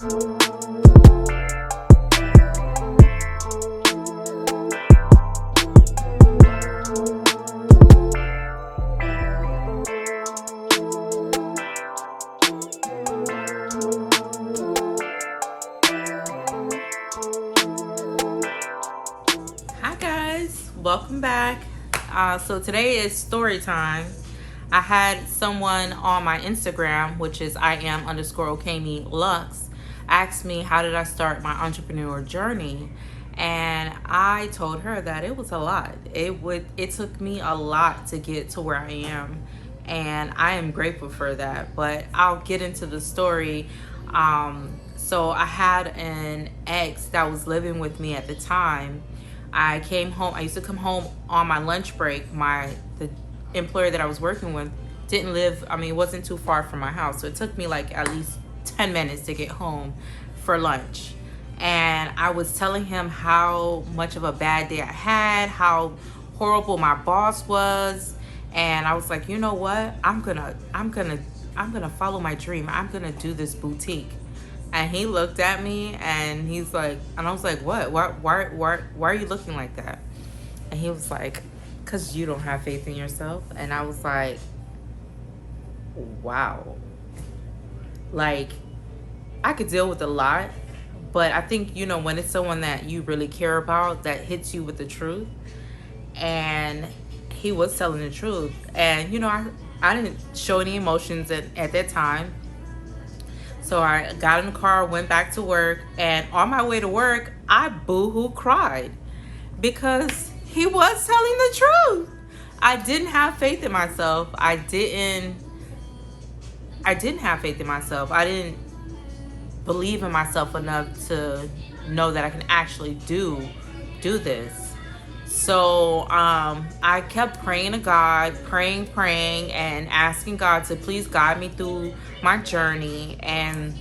Hi guys, welcome back. So today is story time. I had someone on my Instagram, which is _Okami Luxe, ask me how did I start my entrepreneur journey, and I told her that it was a lot. It took me a lot to get to where I am, and I am grateful for that. But I'll get into the story. So I had an ex that was living with me at the time. I came home. I used to come home on my lunch break. The employer that I was working with didn't live, it wasn't too far from my house. So it took me like at least 10 minutes to get home for lunch. And I was telling him how much of a bad day I had, how horrible my boss was. And I was like, you know what? I'm gonna follow my dream. I'm gonna do this boutique. And he looked at me and he's like, and I was like, what? Why are you looking like that? And he was like, because you don't have faith in yourself. And I was like, wow. Like, I could deal with a lot, but I think, when it's someone that you really care about that hits you with the truth. And he was telling the truth. And, I didn't show any emotions at that time. So I got in the car, went back to work, and on my way to work, I boo-hoo cried because he was telling the truth. I didn't have faith in myself. I didn't have faith in myself. I didn't believe in myself enough to know that I can actually do this. So I kept praying to God, praying, and asking God to please guide me through my journey. And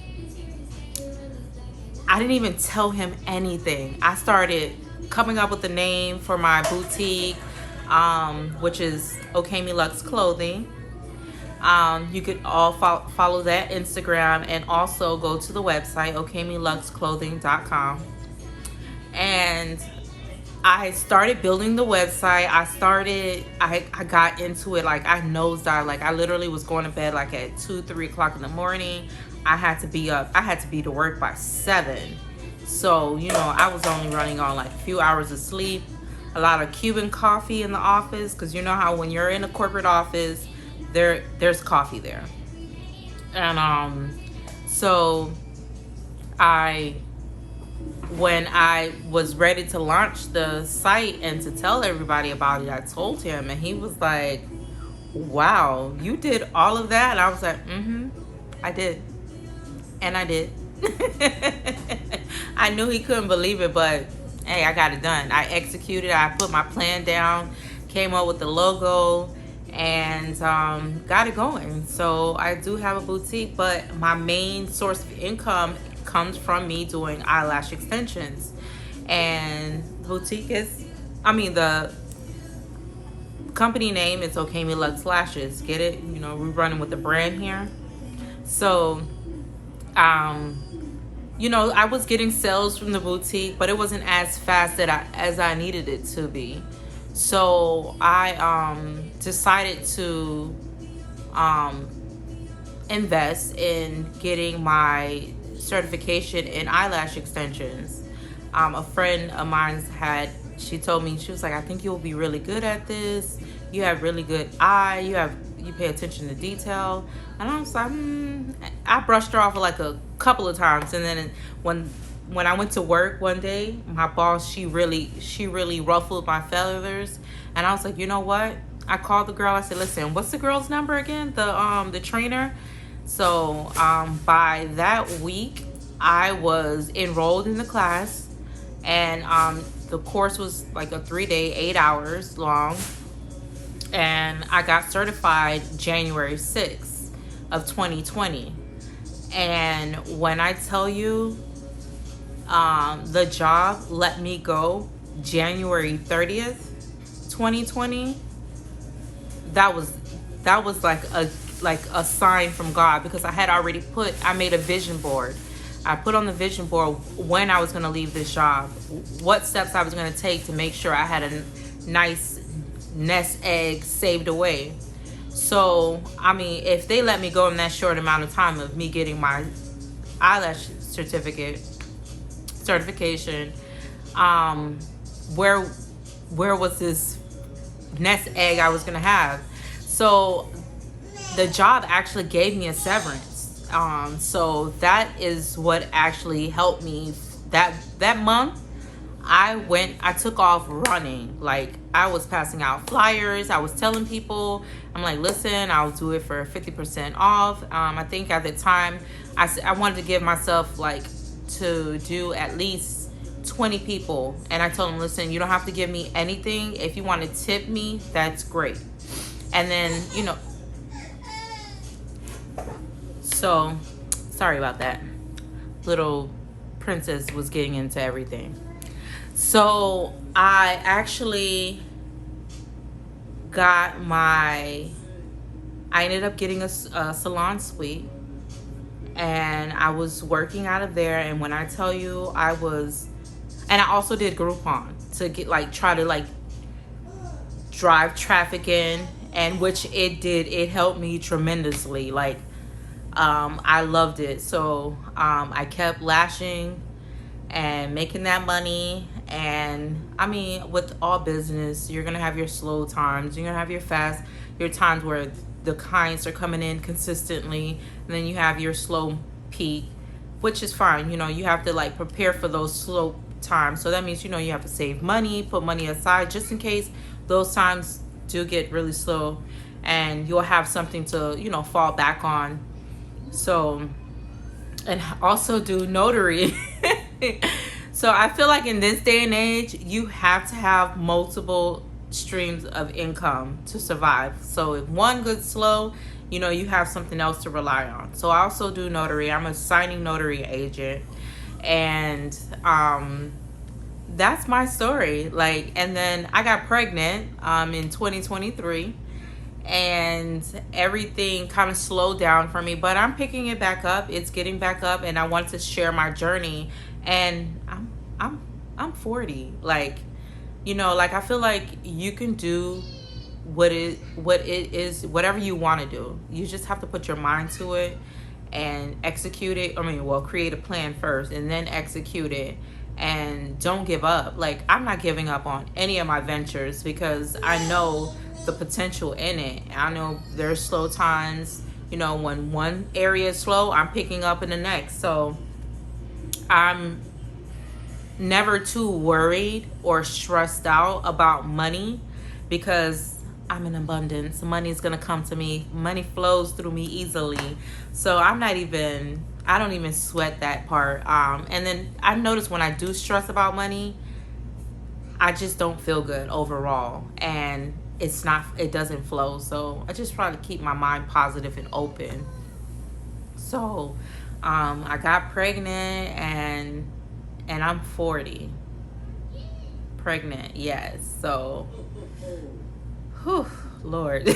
I didn't even tell him anything. I started coming up with a name for my boutique, which is Okami Luxe Clothing. You could all follow that Instagram and also go to the website, okamiluxeclothing.com. And I started building the website. I got into it, like I nosedived. Like I literally was going to bed like at 2-3 o'clock in the morning. I had to be up. I had to be to work by 7. So, I was only running on like a few hours of sleep, a lot of Cuban coffee in the office. Cause you know how when you're in a corporate office, there's coffee there. And, so when I was ready to launch the site and to tell everybody about it, I told him, and he was like, wow, you did all of that? And I was like, I did. And I did. I knew he couldn't believe it, but hey, I got it done. I executed. I put my plan down, came up with the logo, and got it going. So I do have a boutique, but my main source of income comes from me doing eyelash extensions. And boutique is, the company name is Okami Luxe Lashes. Get it? We're running with the brand here. So, I was getting sales from the boutique, but it wasn't as fast as I needed it to be. So I decided to invest in getting my certification in eyelash extensions. A friend of mine she told me, she was like, I think you'll be really good at this. You have really good eye. You pay attention to detail. And I was like, I brushed her off like a couple of times. And then when I went to work one day, my boss, she really ruffled my feathers. And I was like, you know what? I called the girl. I said, listen, what's the girl's number again? The trainer. So by that week, I was enrolled in the class, and the course was like a 3-day, 8 hours long, and I got certified January 6th of 2020. And when I tell you, the job let me go January 30th, 2020, that was like a sign from God, because I made a vision board. I put on the vision board when I was going to leave this job, what steps I was going to take to make sure I had a nice nest egg saved away. So, I mean, if they let me go in that short amount of time of me getting my eyelash certification, where was this nest egg I was gonna have? So the job actually gave me a severance. So that is what actually helped me. That month, I took off running. Like, I was passing out flyers. I was telling people, I'm like, listen, I'll do it for 50% off. I think at the time, I wanted to give myself, like, to do at least 20 people. And I told them, listen, you don't have to give me anything. If you want to tip me, that's great. And then, so, sorry about that. Little princess was getting into everything. So I actually I ended up getting a salon suite, and I was working out of there. And when I tell you, and I also did Groupon to try to drive traffic in, and which it did. It helped me tremendously. I loved it. So I kept lashing and making that money. And I mean, with all business, you're gonna have your slow times, you're gonna have your times where the clients are coming in consistently, and then you have your slow peak, which is fine. You have to prepare for those slow times. So that means you have to save money, put money aside just in case those times do get really slow, and you'll have something to fall back on. So, and also do notary. So I feel like in this day and age, you have to have multiple streams of income to survive. So if one goes slow, you have something else to rely on. So I also do notary. I'm a signing notary agent. And that's my story. And then I got pregnant in 2023. And everything kind of slowed down for me, but I'm picking it back up. It's getting back up, and I want to share my journey. And I'm 40. I feel like you can do what it is, whatever you want to do. You just have to put your mind to it and execute it. Create a plan first and then execute it, and don't give up. I'm not giving up on any of my ventures because I know the potential in it. I know there's slow times. When one area is slow, I'm picking up in the next. So I'm never too worried or stressed out about money because I'm in abundance. Money is going to come to me. Money flows through me easily. So I don't even sweat that part. And then I notice when I do stress about money, I just don't feel good overall. And it doesn't flow. So I just try to keep my mind positive and open. So I got pregnant, and I'm 40. Pregnant, yes. So, whew, Lord.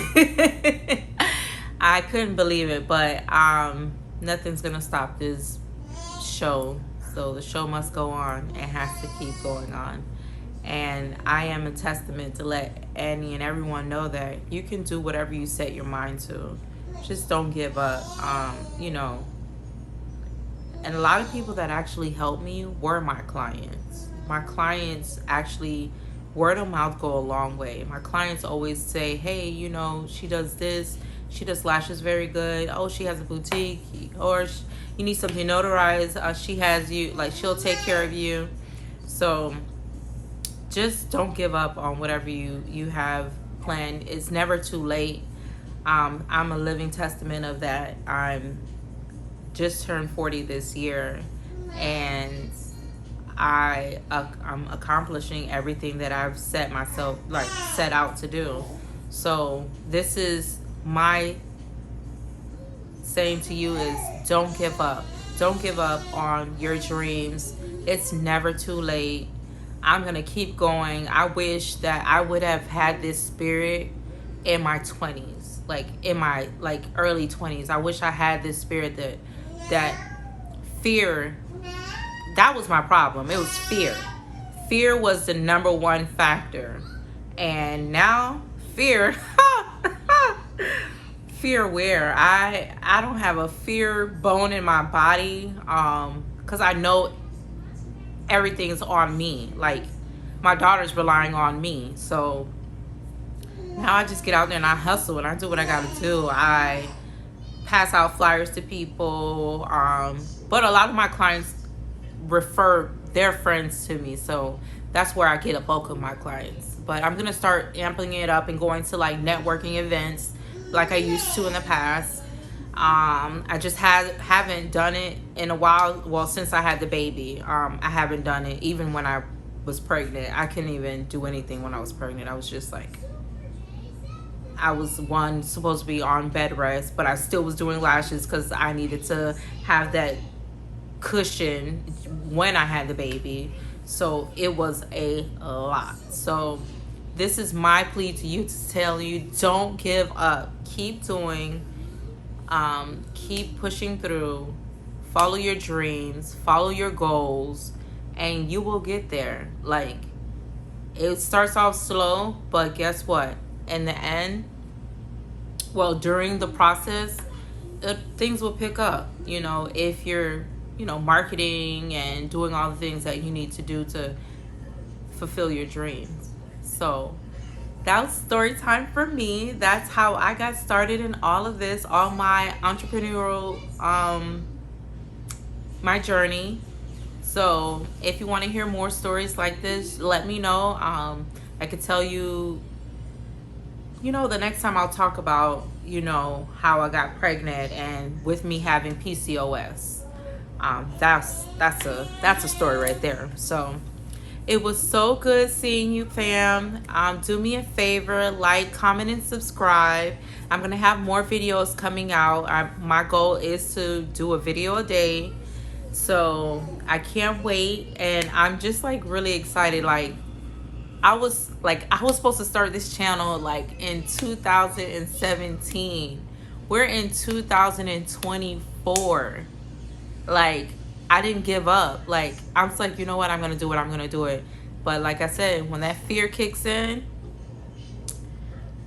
I couldn't believe it, but nothing's going to stop this show. So the show must go on. It has to keep going on. And I am a testament to let Annie and everyone know that you can do whatever you set your mind to. Just don't give up. And a lot of people that actually helped me were my clients. My clients actually, word of mouth go a long way. My clients always say, hey, she does this. She does lashes very good. Oh, she has a boutique. Or you need something notarized. She has you, she'll take care of you. So just don't give up on whatever you have planned. It's never too late. I'm a living testament of that. I'm just turned 40 this year, and I'm accomplishing everything that I've set out to do. So this is my saying to you is don't give up. Don't give up on your dreams. It's never too late. I'm going to keep going. I wish that I would have had this spirit in my 20s, in my early 20s. I wish I had this spirit that fear, that was my problem. It was fear. Fear was the number one factor. And now fear fear where I don't have a fear bone in my body, because I know everything's on me. Like, my daughter's relying on me. So now I just get out there and I hustle and I do what I gotta do. I pass out flyers to people, but a lot of my clients refer their friends to me, so that's where I get a bulk of my clients. But I'm gonna start amping it up and going to like networking events like I used to in the past. I just haven't done it in a while. Well, since I had the baby, I haven't done it. Even when I was pregnant, I couldn't even do anything when I was pregnant. I was just like, I was supposed to be on bed rest, but I still was doing lashes because I needed to have that cushion when I had the baby. So it was a lot. So this is my plea to you, to tell you, don't give up. Keep doing, keep pushing through, follow your dreams, follow your goals, and you will get there. Like, it starts off slow, but guess what? In the end, well, during the process, things will pick up. You know, if you're, you know, marketing and doing all the things that you need to do to fulfill your dreams. So that was story time for me. That's how I got started in all of this, all my entrepreneurial, my journey. So if you want to hear more stories like this, let me know. I could tell you, you know, the next time I'll talk about, you know, how I got pregnant and with me having PCOS. That's a story right there. So it was so good seeing you, fam. Do me a favor, like, comment, and subscribe. I'm gonna have more videos coming out. My goal is to do a video a day, so I can't wait. And I'm just like really excited. Like, I was supposed to start this channel like in 2017. We're in 2024. Like, I didn't give up. Like, I was like, you know what, I'm gonna do it, I'm gonna do it. But like I said, when that fear kicks in,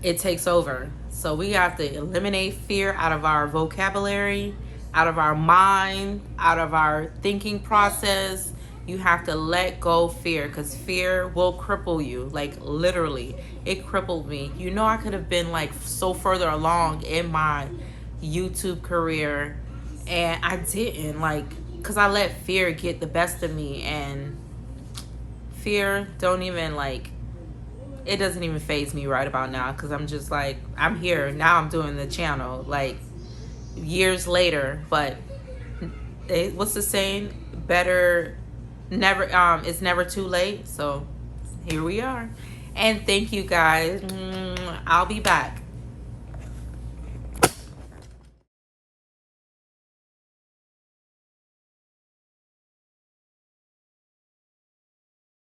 it takes over. So we have to eliminate fear out of our vocabulary, out of our mind, out of our thinking process. You have to let go fear, because fear will cripple you. Like, literally, it crippled me. You know, I could have been like so further along in my YouTube career, and I didn't, like, because I let fear get the best of me. And fear don't even, like, it doesn't even faze me right about now, because I'm just like, I'm here now, I'm doing the channel like years later. But what's the saying? Better never, it's never too late. So here we are. And thank you guys. I'll be back.